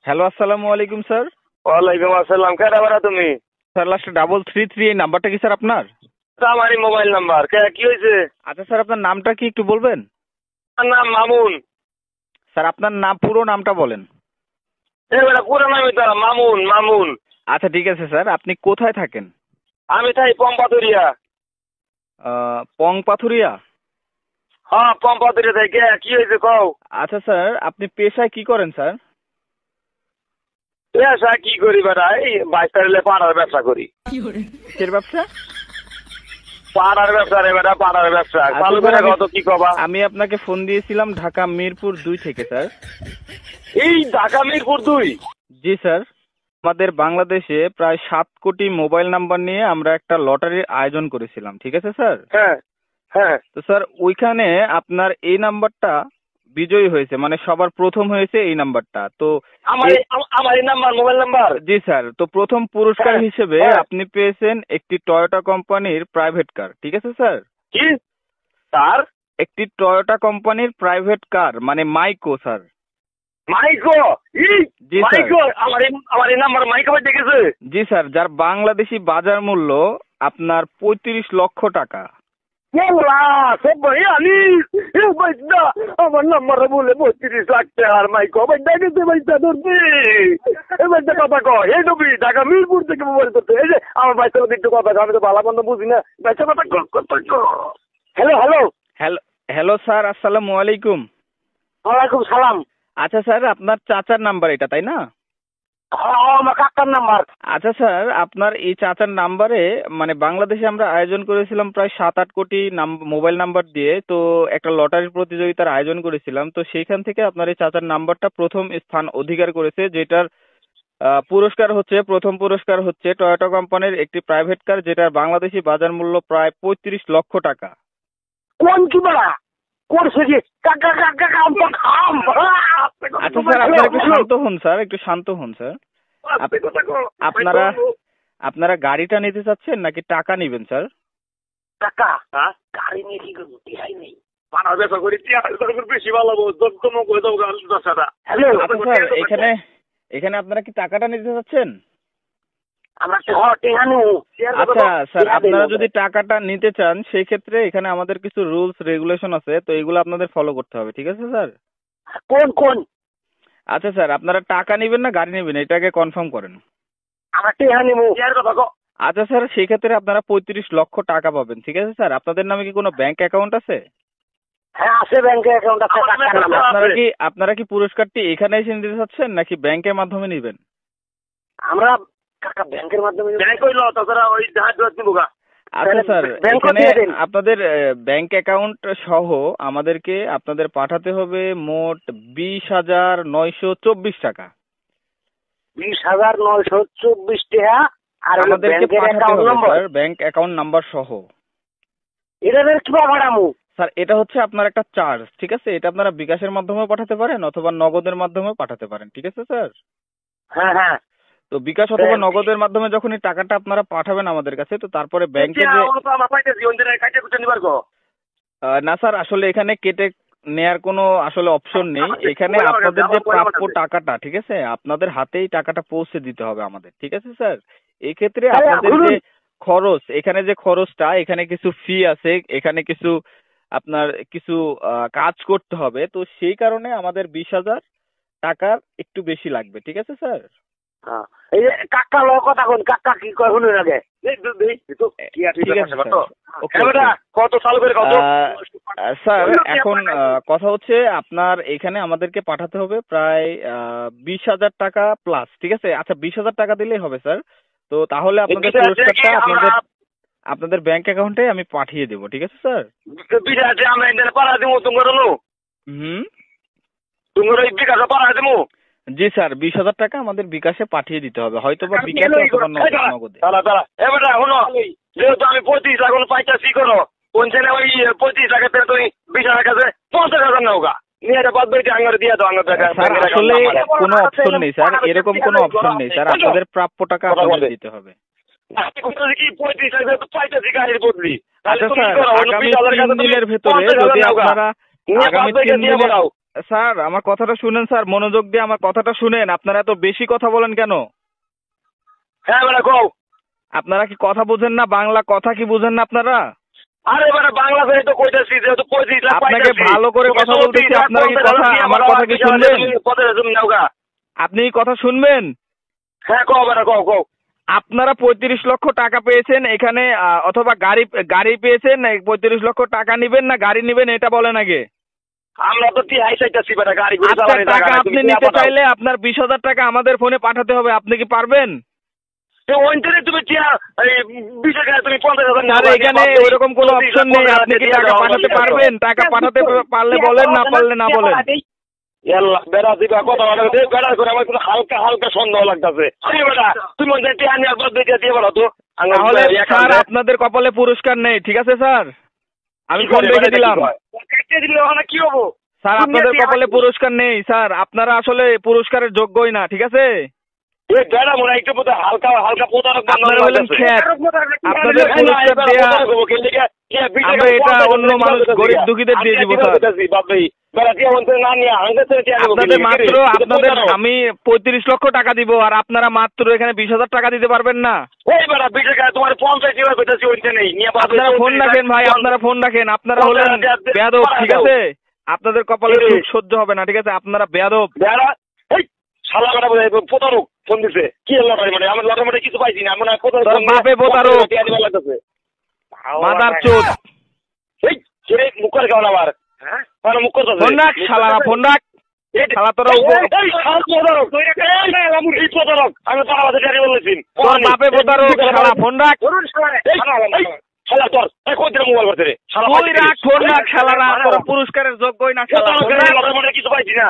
Hello, আসসালামু আলাইকুম sir. ওয়ালাইকুম আসসালাম। কে বাড়া তুমি? স্যার লাস্টে 3333 এই নাম্বারটা কি স্যার আপনার? আমারই মোবাইল নাম্বার। কে কি হয়েছে? আচ্ছা স্যার, আপনার নামটা কি একটু বলবেন? আমার নাম মামুন। স্যার আপনার নাম, পুরো নামটা বলেন। বেটা পুরো নামই তো মামুন মামুন। আচ্ছা ঠিক আছে স্যার, আপনি কোথায় থাকেন? আমি তাই পম্পাতুরিয়া। পংপাথুরিয়া। হ্যাঁ পম্পাতুরিয়া তাই। কে কি হয়েছে কও? আচ্ছা স্যার, আপনি পেশায় কি করেন স্যার? ব্যবসা কি করি বেটা? এই 22 তারিখে পাড়ার ব্যবসা করি। কিসের ব্যবসা? পাড়ার ব্যবসা রে বেটা, পাড়ার ব্যবসা। আচ্ছা চালু স্যার, করে কত কি কবা? আমি আপনাকে ফোন দিয়েছিলাম ঢাকা মিরপুর 2 থেকে স্যার। এই ঢাকা মিরপুর 2? জি স্যার, আমাদের বাংলাদেশে প্রায় 7 কোটি মোবাইল নাম্বার নিয়ে আমরা একটা লটারির আয়োজন করেছিলাম, ঠিক আছে স্যার? হ্যাঁ হ্যাঁ। তো স্যার ওইখানে আপনার এই নাম্বারটা বিজয়ী হয়েছে, মানে সবার প্রথম হয়েছে এই নাম্বারটা। তো আমার এই নাম্বার, মোবাইল নাম্বার? জি স্যার, তো প্রথম পুরস্কার হ্যাঁ, হিসেবে হ্যাঁ। আপনি পেয়েছেন একটি টয়োটা কোম্পানির প্রাইভেট কার, ঠিক আছে স্যার? কি স্যার? একটি টয়োটা কোম্পানির প্রাইভেট কার, মানে মাইকো স্যার। মাইকো? জি স্যার। মাইকো আমার এই নাম্বার মাইকো ভাই দেখেছে? জি স্যার, যার বাংলাদেশি বাজার মূল্য আপনার 35 লক্ষ টাকা। আমার নাম্বার বলে 35 লাখ টাকার মাইকো ভাই দেখেছে ভাই। ধরছি এবার কথা কয় এই নবী ঢাকা মিরপুর থেকে মোবাইল করতে। এই যে আমার বাচ্চার মধ্যে একটু কথা কয়, আমি তো ভালো মন্দ বুঝি না। বাচ্চা কথা hello hello. Hello hello sir, আসসালামু আলাইকুম। ওয়ালাইকুম সালাম। আচ্ছা স্যার, আপনার চাচার নাম্বার এটা, তাই না? আমার কাকার নাম্বার। আচ্ছা স্যার, আপনার এই চাচার নাম্বারে মানে বাংলাদেশে আমরা আয়োজন করেছিলাম প্রায় 7-8 কোটি মোবাইল নাম্বার দিয়ে, তো একটা লটারির প্রতিযোগিতার আয়োজন করেছিলাম। তো সেইখান থেকে আপনার এই চাচার নাম্বারটা প্রথম স্থান অধিকার করেছে, যেটার প্রথম পুরস্কার হচ্ছে টয়োটা কোম্পানির একটি প্রাইভেট কার, যেটার বাংলাদেশি বাজার মূল্য প্রায় 35 লক্ষ টাকা। কোন কি বলা করছে কি? কাকা কাকা কাম তো খাম। আচ্ছা স্যার, আপনারা একটু শান্ত হন স্যার, একটু শান্ত হন স্যার। আপনারা আপনারা গাড়িটা নিতে চাচ্ছেন নাকি টাকা নেবেন স্যার? টাকা? গাড়ি নিয়ে কি করবো? টিহাই নেই। পাড়ার ব্যবসা করি, বেশি ভালো হ্যালো। আচ্ছা স্যার, এখানে এখানে আপনারা কি টাকাটা নিতে চাচ্ছেন? আমরা টিহা নেব। আচ্ছা স্যার, আপনারা যদি টাকাটা নিতে চান সেই ক্ষেত্রে এখানে আমাদের কিছু রুলস রেগুলেশন আছে, তো এগুলো আপনাদের ফলো করতে হবে, ঠিক আছে স্যার? কোন কোন? আচ্ছা স্যার, আপনারা টাকা নেবেন না গাড়ি নেবেন, এটাকে কনফার্ম করেন। আমরা টিহা নেব। আচ্ছা স্যার, সেই ক্ষেত্রে আপনারা 35 লক্ষ টাকা পাবেন, ঠিক আছে স্যার? আপনাদের নামে কি কোনো ব্যাংক অ্যাকাউন্ট আছে? হ্যাঁ আছে, ব্যাংকে অ্যাকাউন্ট আছে। আপনারা কি পুরস্কারটি এখানে এসে নিতে চাচ্ছেন নাকি ব্যাংকের মাধ্যমে নেবেন? আমরা কাকা ব্যাংকের মাধ্যমে। ব্যাংক হইলো তাছাড়া ওই জাহাজ নিবো গা। আচ্ছা স্যার, এখানে আপনাদের ব্যাংক অ্যাকাউন্ট সহ আমাদেরকে আপনাদের পাঠাতে হবে মোট 20,924 টাকা। 20,924 টাকা। আর আমাদেরকে পাঠাতে হবে স্যার, ব্যাংক অ্যাকাউন্ট নাম্বার সহ। এটা কি পাঠামু? স্যার এটা হচ্ছে আপনার একটা চার্জ, ঠিক আছে? এটা আপনারা বিকাশের মাধ্যমেও পাঠাতে পারেন অথবা নগদের মাধ্যমেও পাঠাতে পারেন, ঠিক আছে স্যার? হ্যাঁ হ্যাঁ। তো বিকাশ অথবা নগদের মাধ্যমে যখন এই টাকাটা আপনারা পাঠাবেন আমাদের কাছে, তো তারপরে ব্যাংকে যে না স্যার, আসলে এখানে কেটে নেয়ার কোনো আসলে অপশন নেই। এখানে আপনাদের যে প্রাপ্য টাকাটা, ঠিক আছে, আপনাদের হাতেই টাকাটা পৌঁছে দিতে হবে আমাদের, ঠিক আছে স্যার? এই ক্ষেত্রে আপনাদের যে খরচ, এখানে যে খরচটা, এখানে কিছু ফি আছে, এখানে কিছু আপনার কিছু কাজ করতে হবে, তো সেই কারণে আমাদের 20,000 টাকার একটু বেশি লাগবে, ঠিক আছে স্যার? এই যে কাকা লো কথা কোন, কাকা কি কয় শুনুন আগে। স্যার এখন কথা হচ্ছে আপনার এখানে আমাদেরকে পাঠাতে হবে প্রায় 20,000 টাকা প্লাস, ঠিক আছে? আচ্ছা 20,000 টাকা দিলেই হবে স্যার। তো তাহলে আপনাদের পুরস্কারটা আপনাদের ব্যাংক অ্যাকাউন্টে আমি পাঠিয়ে দেবো, ঠিক আছে স্যার? হুম, জি স্যার, 20,000 টাকা আমাদের বিকাশে পাঠিয়ে দিতে হবে, হয়তো বা বিকাশে অথবা নগদে। যেহেতু আমি 35 লাখ পাইতেছি করো কোন ছেলে ওই 35 লাখের তুমি 20,000 কাছে 50,000 নৌকা নিয়ে বাদ বাড়িতে আঙারে দিয়ে দাও। স্যার আসলে কোনো অপশন নেই স্যার, এরকম কোনো অপশন নেই স্যার, আপনাদের প্রাপ্য টাকা আপনাদের দিতে হবে। আচ্ছা স্যার, আগামী 3 দিনের ভেতরে যদি আপনারা আগামী 3 দিনের স্যার আমার কথাটা শুনেন স্যার, মনোযোগ দিয়ে আমার কথাটা শুনেন। আপনারা এত বেশি কথা বলেন কেন? হ্যাঁ বেটা কও। আপনারা কি কথা বোঝেন না? বাংলা কথা কি বুঝেন না আপনারা? আরে বেটা বাংলাদেশে তো কইতাছি যেহেতু 25 লাখ আপনাকে পাইতাছি। ভালো করে কথা বলতেছি, আপনারা কি কথা আমার কথা কি শুনবেন? আপনি কি কথা শুনবেন? হ্যাঁ কও বেটা কও কও। আপনারা 35 লক্ষ টাকা পেয়েছেন এখানে, অথবা গাড়ি পেয়েছেন, 35 লক্ষ টাকা নিবেন না গাড়ি নিবেন এটা বলেন আগে। আমরা তো টিআই চাইতাছি বেটা গাড়ি করে আপনার চালানোর টাকা টাকা আপনি নিতে চাইলে আপনার 20,000 টাকা আমাদের ফোনে পাঠাতে হবে। আপনি কি পারবেন? ওইখানে তুমি টিয়া এই 20 টাকা তুমি 50,000 আরে এখানে ওইরকম কোনো অপশন নেই। আপনি কি টাকা পাঠাতে পারবেন? টাকা পাঠাতে পারলে বলেন, না পারলে না বলেন। ইয়াল্লাহ বেড়া দিবা কথা বলা দে বেড়া করে আমার কোনো হালকা হালকা সন্দেহ লাগতাছে। আরে বেটা তুমি মনে টিয়া নিয়ে বাদ দিয়ে বলো তো। তাহলে স্যার আপনাদের কপালে পুরস্কার নেই, ঠিক আছে স্যার? আমি ফোন রেখে দিলাম। কেটে দিলে ওখানে কি হবো? স্যার আপনাদের কপালে পুরস্কার নেই স্যার, আপনারা আসলে পুরস্কারের যোগ্যই না, ঠিক আছে? এই বেড়া মনে একটু বোধ হালকা হালকা প্রতারক আপনারা হলেন খ্যাত। আপনাদের পুরস্কার দেয়া আমরা এটা অন্য মানুষ গরিব দুঃখীদের দিয়ে দিব স্যার। আপনাদের মাত্র আমি 35 লক্ষ টাকা দিব, আর আপনারা মাত্র এখানে 20,000 টাকা দিতে পারবেন না? আপনারা ফোন রাখেন ভাই, আপনারা ফোন রাখেন। আপনারা হলেন বেয়াদব, ঠিক আছে? আপনাদের কপালে দুঃখ সহ্য হবে না, ঠিক আছে? আপনারা বেয়াদব। প্রতারক ফোন দিছে কি মানে আমার লটার মধ্যে কিছু পাইছি না মনে হয় তোর বাপে প্রতারক, মাদার চোদ। মুখের কেমন আবার হ্যাঁ মুখ করতেছে ফোন রাখ শালারা, ফোন রাখ শালা। তোরা আমি বলেছি তোর বাপে প্রতারক শালা, ফোন রাখ। তুই রাখ ফোন রাখ শালারা, তোরা পুরস্কারের যোগ্যই না শালা। কিছু পাইছি না